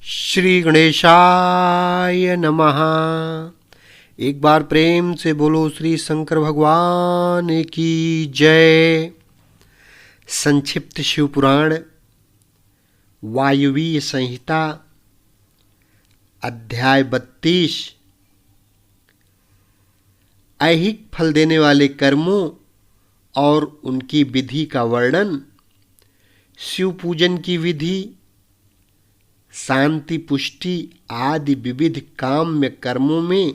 श्री गणेशाय नमः। एक बार प्रेम से बोलो श्री शंकर भगवान की जय। संक्षिप्त शिव पुराण वायवीय संहिता अध्याय 32। ऐहिक फल देने वाले कर्मों और उनकी विधि का वर्णन। शिव पूजन की विधि, शांति पुष्टि आदि विविध काम्य कर्मों में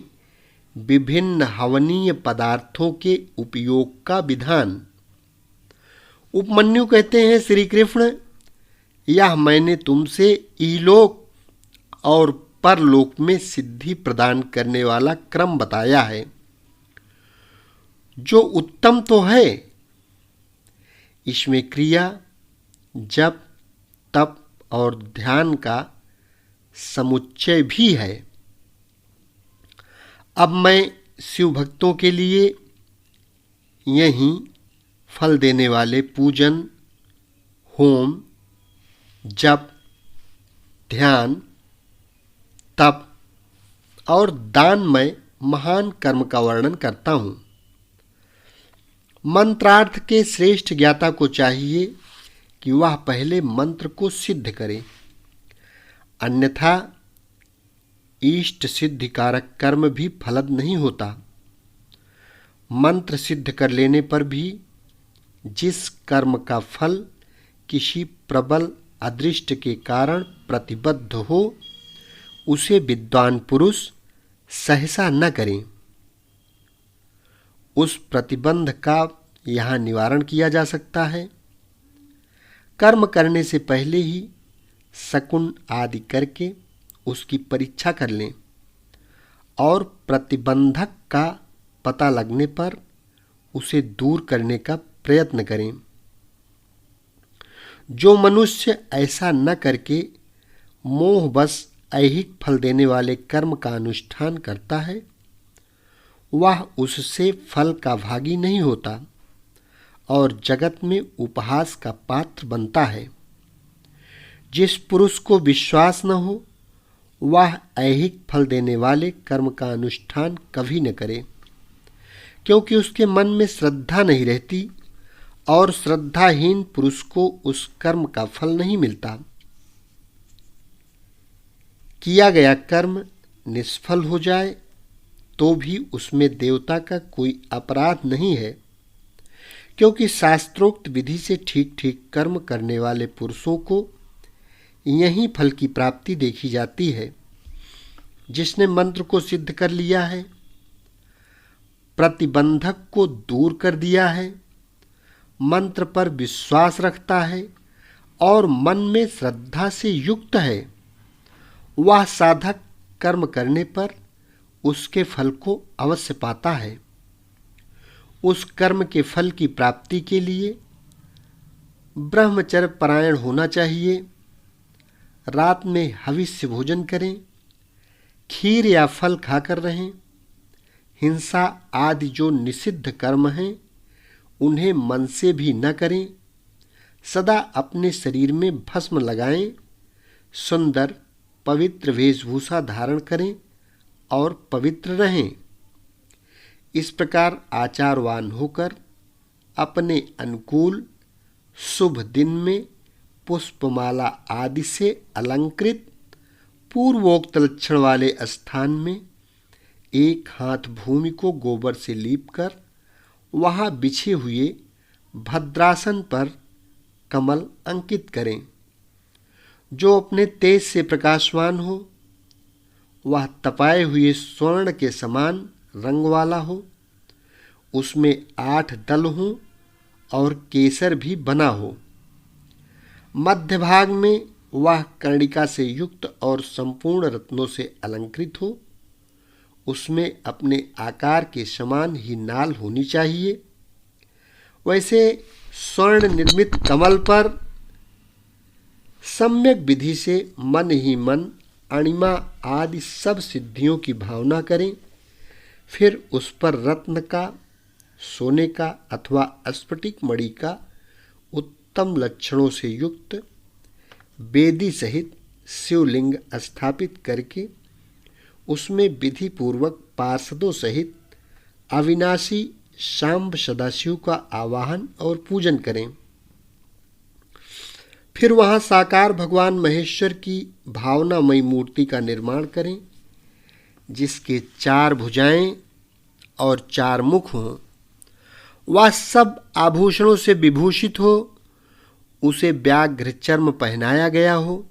विभिन्न हवनीय पदार्थों के उपयोग का विधान। उपमन्यु कहते हैं, श्री कृष्ण, यह मैंने तुमसे इहलोक और परलोक में सिद्धि प्रदान करने वाला क्रम बताया है, जो उत्तम तो है। इसमें क्रिया, जप, तप और ध्यान का समुच्चय भी है। अब मैं शिव भक्तों के लिए यहीं फल देने वाले पूजन, होम, जप, ध्यान, तप और दानमय महान कर्म का वर्णन करता हूँ। मंत्रार्थ के श्रेष्ठ ज्ञाता को चाहिए कि वह पहले मंत्र को सिद्ध करे, अन्यथा इष्ट सिद्धि कारक कर्म भी फलद नहीं होता। मंत्र सिद्ध कर लेने पर भी जिस कर्म का फल किसी प्रबल अदृष्ट के कारण प्रतिबद्ध हो, उसे विद्वान पुरुष सहसा न करें। उस प्रतिबंध का यहाँ निवारण किया जा सकता है। कर्म करने से पहले ही शकुन आदि करके उसकी परीक्षा कर लें और प्रतिबंधक का पता लगने पर उसे दूर करने का प्रयत्न करें। जो मनुष्य ऐसा न करके मोहवश ऐहिक फल देने वाले कर्म का अनुष्ठान करता है, वह उससे फल का भागी नहीं होता और जगत में उपहास का पात्र बनता है। जिस पुरुष को विश्वास न हो, वह ऐहिक फल देने वाले कर्म का अनुष्ठान कभी न करे, क्योंकि उसके मन में श्रद्धा नहीं रहती और श्रद्धाहीन पुरुष को उस कर्म का फल नहीं मिलता। किया गया कर्म निष्फल हो जाए तो भी उसमें देवता का कोई अपराध नहीं है, क्योंकि शास्त्रोक्त विधि से ठीक ठीक कर्म करने वाले पुरुषों को यही फल की प्राप्ति देखी जाती है। जिसने मंत्र को सिद्ध कर लिया है, प्रतिबंधक को दूर कर दिया है, मंत्र पर विश्वास रखता है और मन में श्रद्धा से युक्त है, वह साधक कर्म करने पर उसके फल को अवश्य पाता है। उस कर्म के फल की प्राप्ति के लिए ब्रह्मचर्य परायण होना चाहिए। रात में हविष्य भोजन करें, खीर या फल खाकर रहें। हिंसा आदि जो निषिद्ध कर्म हैं, उन्हें मन से भी न करें। सदा अपने शरीर में भस्म लगाएं, सुंदर पवित्र वेशभूषा धारण करें और पवित्र रहें। इस प्रकार आचारवान होकर अपने अनुकूल शुभ दिन में पुष्पमाला आदि से अलंकृत पूर्वोक्त लक्षण वाले स्थान में एक हाथ भूमि को गोबर से लीपकर वहाँ बिछे हुए भद्रासन पर कमल अंकित करें। जो अपने तेज से प्रकाशवान हो, वह तपाए हुए स्वर्ण के समान रंग वाला हो, उसमें 8 दल हों और केसर भी बना हो। मध्य भाग में वह कर्णिका से युक्त और संपूर्ण रत्नों से अलंकृत हो। उसमें अपने आकार के समान ही नाल होनी चाहिए। वैसे स्वर्ण निर्मित कमल पर सम्यक विधि से मन ही मन अणिमा आदि सब सिद्धियों की भावना करें। फिर उस पर रत्न का, सोने का अथवा स्फटिक मणि का उत्तम लक्षणों से युक्त वेदी सहित शिवलिंग स्थापित करके उसमें विधि पूर्वक पार्षदों सहित अविनाशी शांब सदाशिव का आवाहन और पूजन करें। फिर वहां साकार भगवान महेश्वर की भावनामयी मूर्ति का निर्माण करें, जिसके 4 भुजाएं और 4 मुख हों। वह सब आभूषणों से विभूषित हो, उसे व्याघ्र चर्म पहनाया गया हो,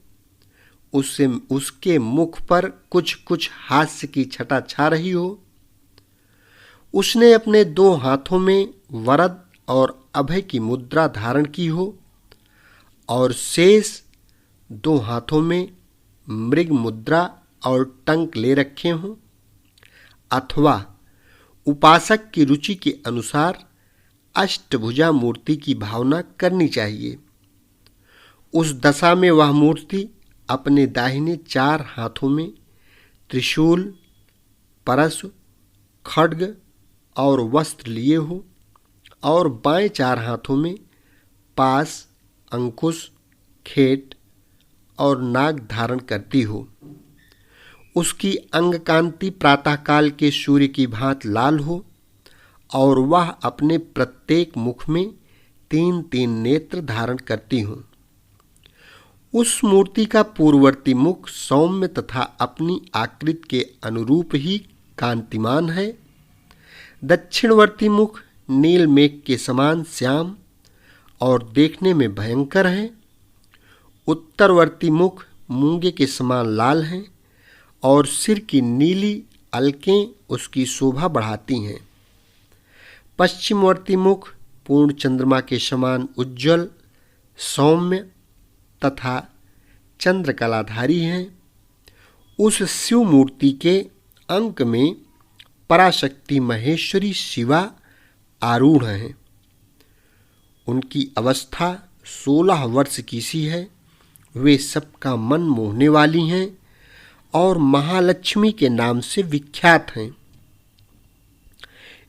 उसके मुख पर कुछ कुछ हास्य की छटा छा रही हो। उसने अपने 2 हाथों में वरद और अभय की मुद्रा धारण की हो और शेष 2 हाथों में मृग मुद्रा और टंक ले रखे हों, अथवा उपासक की रुचि के अनुसार अष्टभुजा मूर्ति की भावना करनी चाहिए। उस दशा में वह मूर्ति अपने दाहिने 4 हाथों में त्रिशूल, परशु, खड्ग और वस्त्र लिए हो और बाएं 4 हाथों में पास, अंकुश, खेट और नाग धारण करती हो। उसकी अंग कांति प्रातःकाल के सूर्य की भांति लाल हो और वह अपने प्रत्येक मुख में 3-3 नेत्र धारण करती हो। उस मूर्ति का पूर्ववर्ती मुख सौम्य तथा अपनी आकृति के अनुरूप ही कांतिमान है। दक्षिणवर्ती मुख नील मेघ के समान श्याम और देखने में भयंकर है। उत्तरवर्ती मुख मूंगे के समान लाल हैं और सिर की नीली अलकें उसकी शोभा बढ़ाती हैं। पश्चिमवर्ती मुख पूर्ण चंद्रमा के समान उज्ज्वल, सौम्य तथा चंद्रकलाधारी हैं। उस शिव मूर्ति के अंक में पराशक्ति महेश्वरी शिवा आरूढ़ हैं। उनकी अवस्था 16 वर्ष की सी है। वे सबका मन मोहने वाली हैं और महालक्ष्मी के नाम से विख्यात हैं।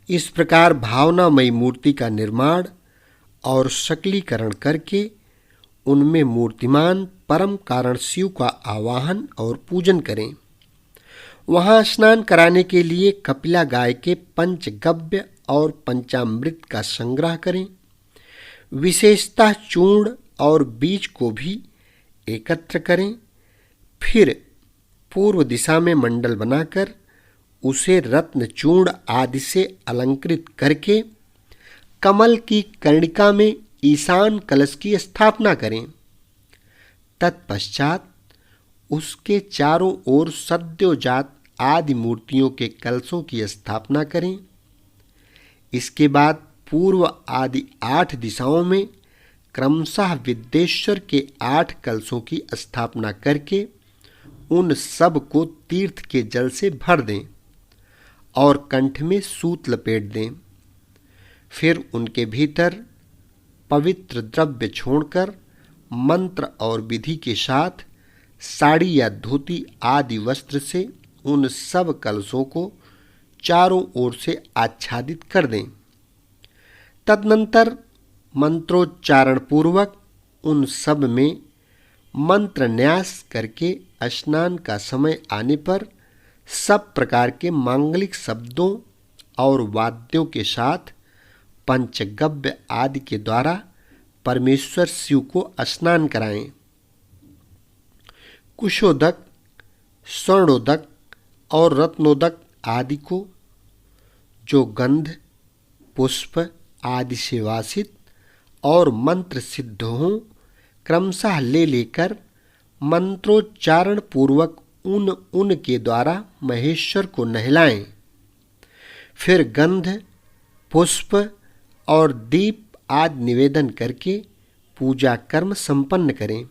इस प्रकार भावनामयी मूर्ति का निर्माण और सकलीकरण करके उनमें मूर्तिमान परम कारण शिव का आवाहन और पूजन करें। वहां स्नान कराने के लिए कपिला गाय के पंचगव्य और पंचामृत का संग्रह करें। विशेषतः चूर्ण और बीज को भी एकत्र करें। फिर पूर्व दिशा में मंडल बनाकर उसे रत्न चूर्ण आदि से अलंकृत करके कमल की कर्णिका में ईशान कलश की स्थापना करें। तत्पश्चात उसके चारों ओर सद्योजात आदि मूर्तियों के कलशों की स्थापना करें। इसके बाद पूर्व आदि 8 दिशाओं में क्रमशः विद्येश्वर के 8 कलशों की स्थापना करके उन सब को तीर्थ के जल से भर दें और कंठ में सूत लपेट दें। फिर उनके भीतर पवित्र द्रव्य छोड़कर मंत्र और विधि के साथ साड़ी या धोती आदि वस्त्र से उन सब कलशों को चारों ओर से आच्छादित कर दें। तदनंतर मंत्रोच्चारण पूर्वक उन सब में मंत्र न्यास करके स्नान का समय आने पर सब प्रकार के मांगलिक शब्दों और वाद्यों के साथ पंचगव्य आदि के द्वारा परमेश्वर शिव को स्नान कराएं। कुशोदक, स्वर्णोदक और रत्नोदक आदि को, जो गंध, पुष्प आदि से वासित और मंत्र सिद्ध हों, क्रमशः ले लेकर मंत्रोच्चारण पूर्वक उन के द्वारा महेश्वर को नहलाएं। फिर गंध, पुष्प और दीप आदि निवेदन करके पूजा कर्म संपन्न करें।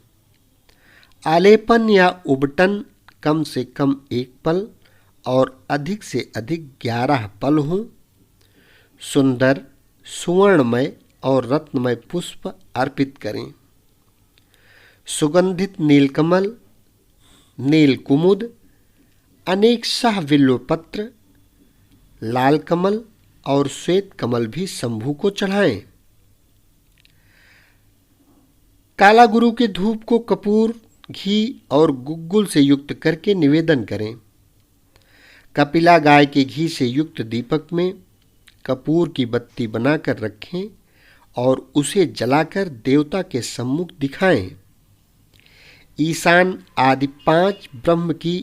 आलेपन या उबटन कम से कम 1 पल और अधिक से अधिक 11 पल हों। सुंदर, सुवर्णमय और रत्नमय पुष्प अर्पित करें। सुगंधित नीलकमल, नीलकुमुद, अनेक शाह बिल्वपत्र, लाल कमल और श्वेत कमल भी शंभू को चढ़ाएं। काला गुरु के धूप को कपूर, घी और गुग्गुल से युक्त करके निवेदन करें। कपिला गाय के घी से युक्त दीपक में कपूर की बत्ती बनाकर रखें और उसे जलाकर देवता के सम्मुख दिखाएं। ईशान आदि 5 ब्रह्म की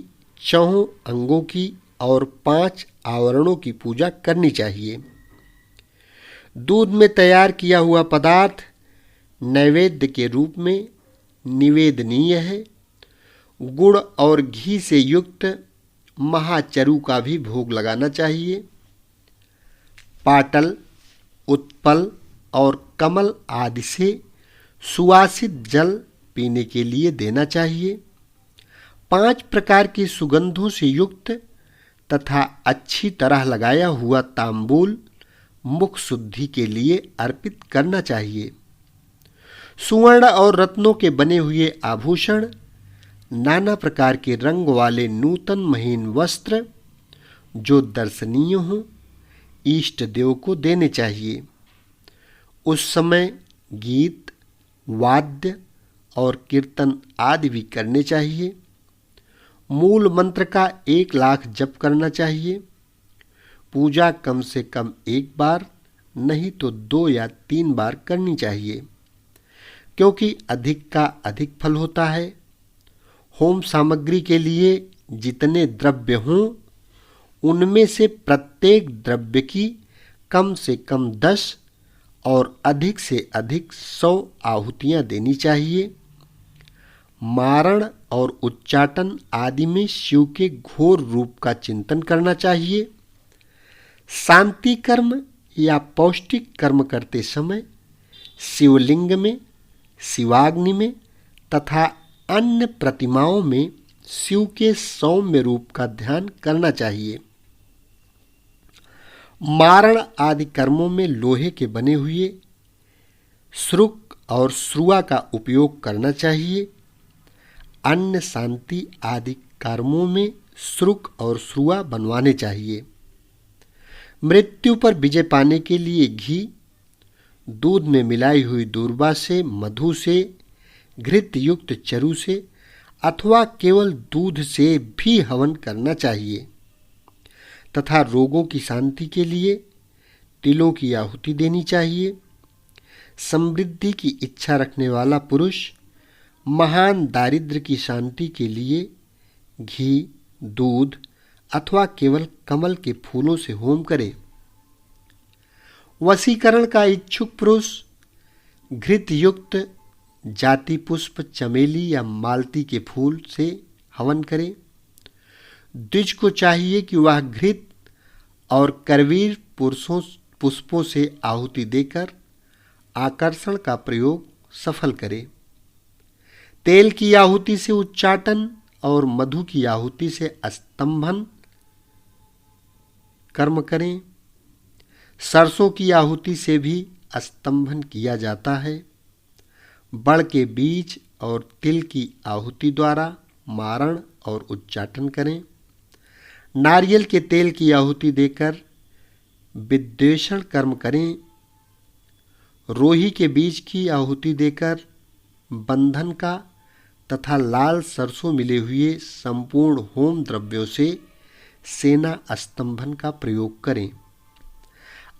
4 अंगों की और 5 आवरणों की पूजा करनी चाहिए। दूध में तैयार किया हुआ पदार्थ नैवेद्य के रूप में निवेदनीय है। गुड़ और घी से युक्त महाचरु का भी भोग लगाना चाहिए। पाटल, उत्पल और कमल आदि से सुवासित जल पीने के लिए देना चाहिए। 5 प्रकार की सुगंधों से युक्त तथा अच्छी तरह लगाया हुआ तांबूल मुख शुद्धि के लिए अर्पित करना चाहिए। सुवर्ण और रत्नों के बने हुए आभूषण, नाना प्रकार के रंग वाले नूतन महीन वस्त्र जो दर्शनीय हों, इष्ट देव को देने चाहिए। उस समय गीत, वाद्य और कीर्तन आदि भी करने चाहिए। मूल मंत्र का 1 लाख जप करना चाहिए। पूजा कम से कम 1 बार नहीं तो 2 या 3 बार करनी चाहिए, क्योंकि अधिक का अधिक फल होता है। होम सामग्री के लिए जितने द्रव्य हों उनमें से प्रत्येक द्रव्य की कम से कम 10 और अधिक से अधिक 100 आहुतियाँ देनी चाहिए। मारण और उच्चाटन आदि में शिव के घोर रूप का चिंतन करना चाहिए। शांति कर्म या पौष्टिक कर्म करते समय शिवलिंग में, शिवाग्नि में तथा अन्य प्रतिमाओं में शिव के सौम्य रूप का ध्यान करना चाहिए। मारण आदि कर्मों में लोहे के बने हुए श्रुक और श्रुआ का उपयोग करना चाहिए। अन्य शांति आदि कर्मों में श्रुक और श्रुआ बनवाने चाहिए। मृत्यु पर विजय पाने के लिए घी, दूध में मिलाई हुई दूर्वा से, मधु से, घृत युक्त चरु से अथवा केवल दूध से भी हवन करना चाहिए तथा रोगों की शांति के लिए तिलों की आहुति देनी चाहिए। समृद्धि की इच्छा रखने वाला पुरुष महान दारिद्र्य की शांति के लिए घी, दूध अथवा केवल कमल के फूलों से होम करे। वशीकरण का इच्छुक पुरुष घृत युक्त जाति पुष्प, चमेली या मालती के फूल से हवन करे। द्विज को चाहिए कि वह घृत और करवीर पुष्पों से आहुति देकर आकर्षण का प्रयोग सफल करे। तेल की आहुति से उच्चाटन और मधु की आहुति से स्तंभन कर्म करें। सरसों की आहुति से भी स्तंभन किया जाता है। बड़ के बीज और तिल की आहुति द्वारा मारण और उच्चाटन करें। नारियल के तेल की आहुति देकर विद्वेषण कर्म करें। रोही के बीज की आहुति देकर बंधन का तथा लाल सरसों मिले हुए संपूर्ण होम द्रव्यों से सेना स्तंभन का प्रयोग करें।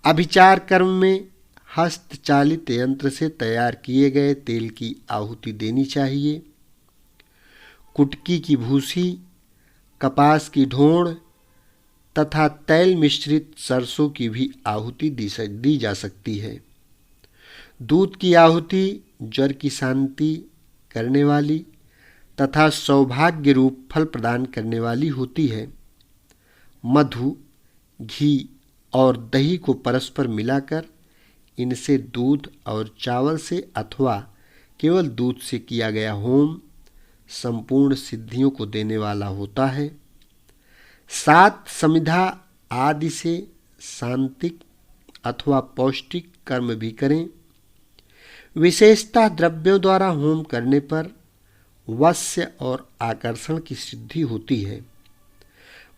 अभिचार कर्म में हस्तचालित यंत्र से तैयार किए गए तेल की आहुति देनी चाहिए। कुटकी की भूसी, कपास की ढोंड़ तथा तैल मिश्रित सरसों की भी आहुति दी जा सकती है। दूध की आहुति ज्वर की शांति करने वाली तथा सौभाग्य रूप फल प्रदान करने वाली होती है। मधु, घी और दही को परस्पर मिलाकर इनसे दूध और चावल से अथवा केवल दूध से किया गया होम संपूर्ण सिद्धियों को देने वाला होता है। 7 समिधा आदि से शांतिक अथवा पौष्टिक कर्म भी करें। विशेषतः द्रव्यों द्वारा होम करने पर वश्य और आकर्षण की सिद्धि होती है।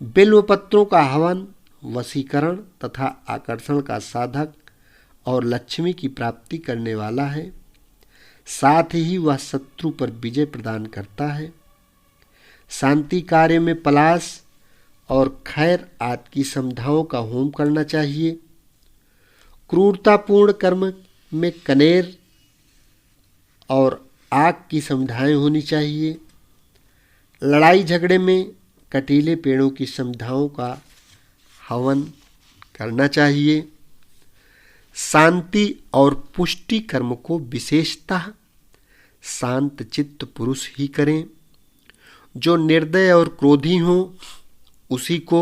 बिल्व पत्रों का हवन वशीकरण तथा आकर्षण का साधक और लक्ष्मी की प्राप्ति करने वाला है। साथ ही वह शत्रु पर विजय प्रदान करता है। शांति कार्य में पलाश और खैर आदि की समिधाओं का होम करना चाहिए। क्रूरतापूर्ण कर्म में कनेर और आग की समिधाएं होनी चाहिए। लड़ाई झगड़े में कटीले पेड़ों की समिधाओं का हवन करना चाहिए। शांति और पुष्टि कर्म को विशेषतः शांत चित्त पुरुष ही करें। जो निर्दय और क्रोधी हो उसी को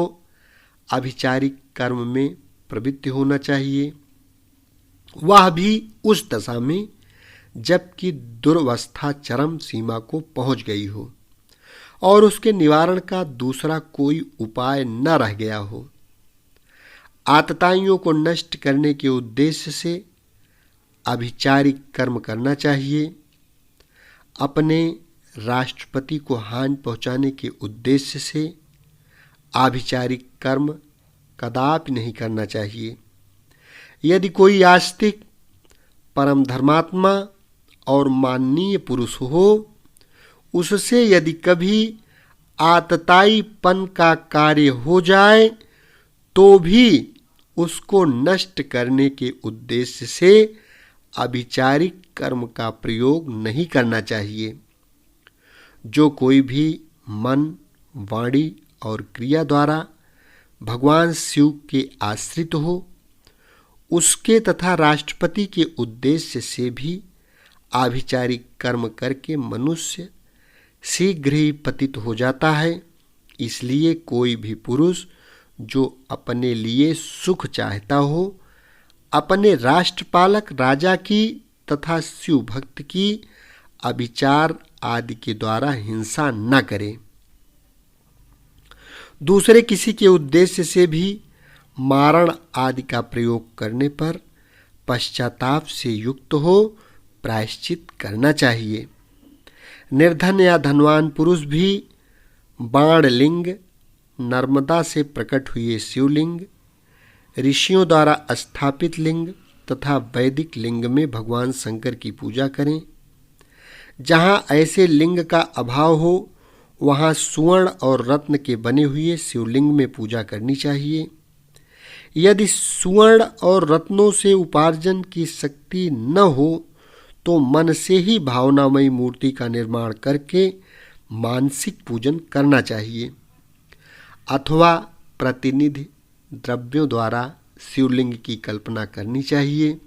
अभिचारिक कर्म में प्रवृत्त होना चाहिए, वह भी उस दशा में जबकि दुर्वस्था चरम सीमा को पहुंच गई हो और उसके निवारण का दूसरा कोई उपाय न रह गया हो। आतताइयों को नष्ट करने के उद्देश्य से अभिचारिक कर्म करना चाहिए। अपने राष्ट्रपति को हानि पहुंचाने के उद्देश्य से आभिचारिक कर्म कदापि नहीं करना चाहिए। यदि कोई आस्तिक, परम धर्मात्मा और माननीय पुरुष हो, उससे यदि कभी आतताईपन का कार्य हो जाए तो भी उसको नष्ट करने के उद्देश्य से अभिचारिक कर्म का प्रयोग नहीं करना चाहिए। जो कोई भी मन, वाणी और क्रिया द्वारा भगवान शिव के आश्रित हो, उसके तथा राष्ट्रपति के उद्देश्य से भी आभिचारिक कर्म करके मनुष्य शीघ्र ही पतित हो जाता है। इसलिए कोई भी पुरुष जो अपने लिए सुख चाहता हो, अपने राष्ट्रपालक राजा की तथा शिव भक्त की अभिचार आदि के द्वारा हिंसा न करे। दूसरे किसी के उद्देश्य से भी मारण आदि का प्रयोग करने पर पश्चाताप से युक्त हो प्रायश्चित करना चाहिए। निर्धन या धनवान पुरुष भी बाण लिंग, नर्मदा से प्रकट हुए शिवलिंग, ऋषियों द्वारा स्थापित लिंग तथा वैदिक लिंग में भगवान शंकर की पूजा करें। जहाँ ऐसे लिंग का अभाव हो वहाँ सुवर्ण और रत्न के बने हुए शिवलिंग में पूजा करनी चाहिए। यदि सुवर्ण और रत्नों से उपार्जन की शक्ति न हो तो मन से ही भावनामयी मूर्ति का निर्माण करके मानसिक पूजन करना चाहिए अथवा प्रतिनिधि द्रव्यों द्वारा शिवलिंग की कल्पना करनी चाहिए।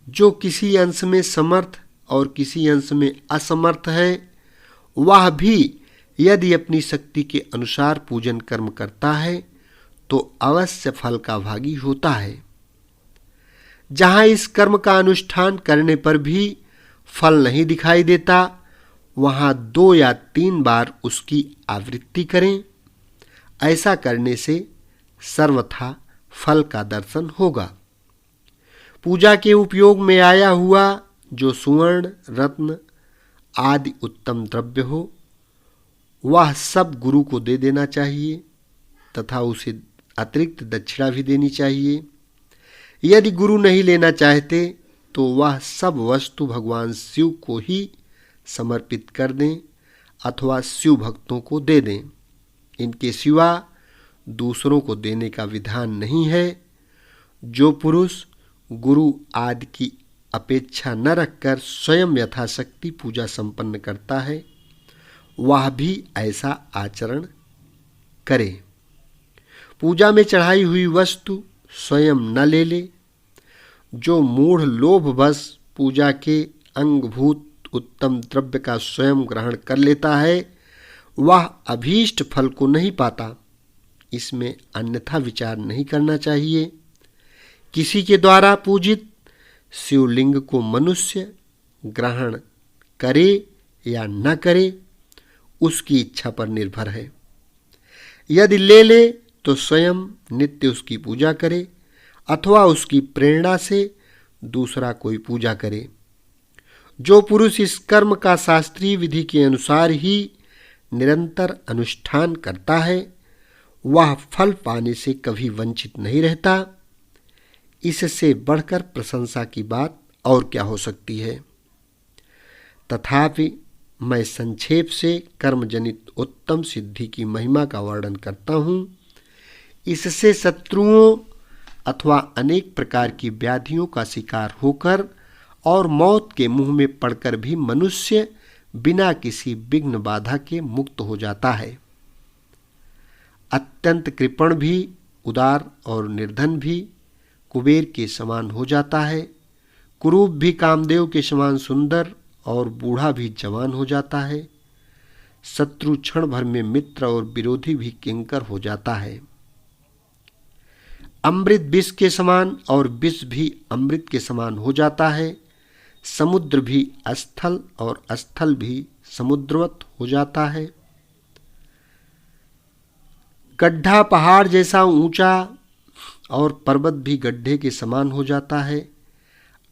जो किसी अंश में समर्थ और किसी अंश में असमर्थ है, वह भी यदि अपनी शक्ति के अनुसार पूजन कर्म करता है तो अवश्य फल का भागी होता है। जहाँ इस कर्म का अनुष्ठान करने पर भी फल नहीं दिखाई देता, वहाँ 2 या 3 बार उसकी आवृत्ति करें। ऐसा करने से सर्वथा फल का दर्शन होगा। पूजा के उपयोग में आया हुआ जो सुवर्ण, रत्न आदि उत्तम द्रव्य हो, वह सब गुरु को दे देना चाहिए तथा उसे अतिरिक्त दक्षिणा भी देनी चाहिए। यदि गुरु नहीं लेना चाहते तो वह सब वस्तु भगवान शिव को ही समर्पित कर दें अथवा शिव भक्तों को दे दें। इनके सिवा दूसरों को देने का विधान नहीं है। जो पुरुष गुरु आदि की अपेक्षा न रखकर स्वयं यथाशक्ति पूजा संपन्न करता है, वह भी ऐसा आचरण करे। पूजा में चढ़ाई हुई वस्तु स्वयं न ले ले। जो मूढ़ लोभवश पूजा के अंगभूत उत्तम द्रव्य का स्वयं ग्रहण कर लेता है, वह अभीष्ट फल को नहीं पाता। इसमें अन्यथा विचार नहीं करना चाहिए। किसी के द्वारा पूजित शिवलिंग को मनुष्य ग्रहण करे या न करे, उसकी इच्छा पर निर्भर है। यदि ले ले तो स्वयं नित्य उसकी पूजा करे अथवा उसकी प्रेरणा से दूसरा कोई पूजा करे। जो पुरुष इस कर्म का शास्त्रीय विधि के अनुसार ही निरंतर अनुष्ठान करता है, वह फल पाने से कभी वंचित नहीं रहता। इससे बढ़कर प्रशंसा की बात और क्या हो सकती है। तथापि मैं संक्षेप से कर्मजनित उत्तम सिद्धि की महिमा का वर्णन करता हूँ। इससे शत्रुओं अथवा अनेक प्रकार की व्याधियों का शिकार होकर और मौत के मुंह में पड़कर भी मनुष्य बिना किसी विघ्न बाधा के मुक्त हो जाता है। अत्यंत कृपण भी, उदार और निर्धन भी कुबेर के समान हो जाता है। कुरूप भी कामदेव के समान सुंदर और बूढ़ा भी जवान हो जाता है। शत्रु क्षण भर में मित्र और विरोधी भी किंकर हो जाता है। अमृत विष के समान और विष भी अमृत के समान हो जाता है। समुद्र भी स्थल और स्थल भी समुद्रवत हो जाता है। गड्ढा पहाड़ जैसा ऊंचा और पर्वत भी गड्ढे के समान हो जाता है।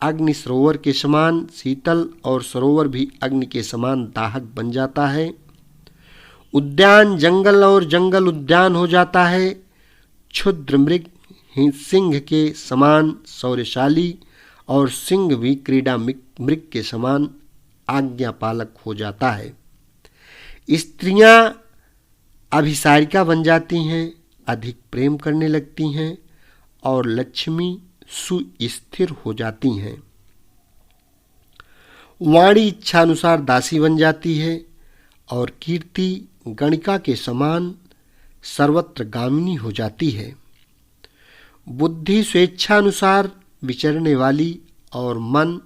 अग्नि सरोवर के समान शीतल और सरोवर भी अग्नि के समान दाहक बन जाता है। उद्यान जंगल और जंगल उद्यान हो जाता है। क्षुद्र मृग सिंह के समान शौर्यशाली और सिंह भी क्रीड़ा मृग के समान आज्ञा पालक हो जाता है। स्त्रियां अभिसारिका बन जाती हैं, अधिक प्रेम करने लगती हैं और लक्ष्मी सुस्थिर हो जाती हैं। वाणी इच्छानुसार दासी बन जाती है और कीर्ति गणिका के समान सर्वत्र गामिनी हो जाती है। बुद्धि स्वेच्छानुसार विचरने वाली और मन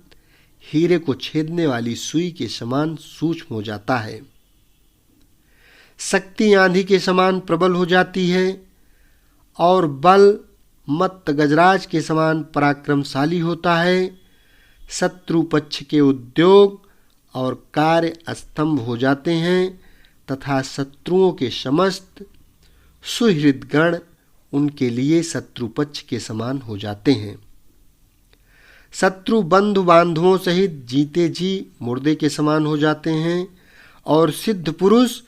हीरे को छेदने वाली सुई के समान सूक्ष्म हो जाता है। शक्ति आंधी के समान प्रबल हो जाती है और बल मत्त गजराज के समान पराक्रमशाली होता है। शत्रु पक्ष के उद्योग और कार्य स्तंभ हो जाते हैं तथा शत्रुओं के समस्त सुहृदगण उनके लिए शत्रु पक्ष के समान हो जाते हैं। शत्रु बंधु बांधवों सहित जीते जी मुर्दे के समान हो जाते हैं और सिद्ध पुरुष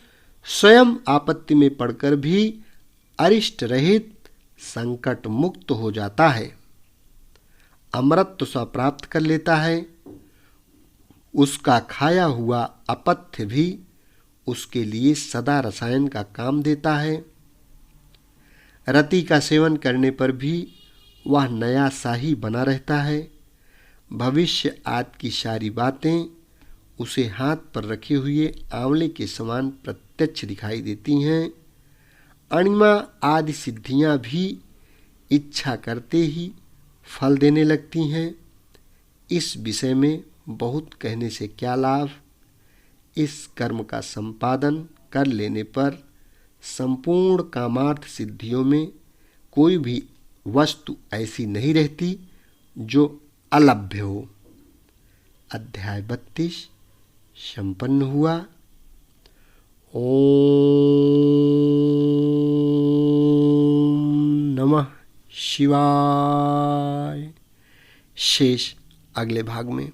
स्वयं आपत्ति में पड़कर भी अरिष्ट रहित संकट मुक्त हो जाता है। अमृत सा प्राप्त कर लेता है। उसका खाया हुआ अपथ्य भी उसके लिए सदा रसायन का काम देता है। रति का सेवन करने पर भी वह नया सा ही बना रहता है। भविष्य आदि की सारी बातें उसे हाथ पर रखे हुए आंवले के समान प्रत्यक्ष दिखाई देती हैं। अणिमा आदि सिद्धियां भी इच्छा करते ही फल देने लगती हैं। इस विषय में बहुत कहने से क्या लाभ। इस कर्म का संपादन कर लेने पर संपूर्ण कामार्थ सिद्धियों में कोई भी वस्तु ऐसी नहीं रहती जो अलभ्य हो। अध्याय 32 संपन्न हुआ। ओम नमः शिवाय। शेष अगले भाग में।